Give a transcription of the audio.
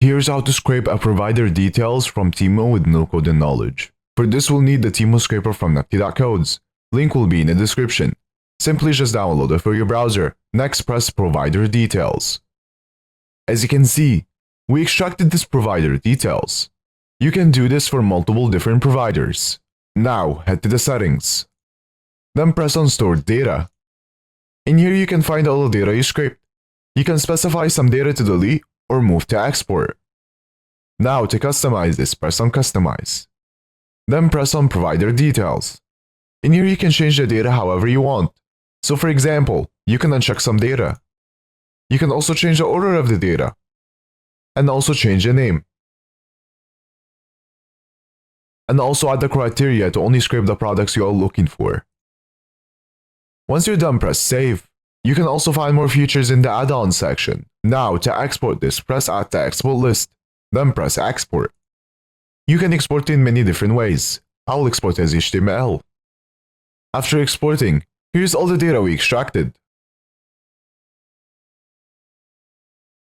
Here's how to scrape a provider details from Temu with no coding knowledge. For this, we'll need the Temu scraper from nifty.codes. Link will be in the description. Simply just download it for your browser. Next, press provider details. As you can see, we extracted this provider details. You can do this for multiple different providers. Now, head to the settings. Then press on stored data. In here, you can find all the data you scraped. You can specify some data to delete or move to export. Now, to customize this, press on customize. Then press on provider details. In here, you can change the data however you want. So for example, you can uncheck some data. You can also change the order of the data. And also change the name. And also add the criteria to only scrape the products you are looking for. Once you're done, press save. You can also find more features in the add-on section. Now, to export this, press add to export list. Then press export. You can export in many different ways. I will export as HTML. After exporting, here's all the data we extracted.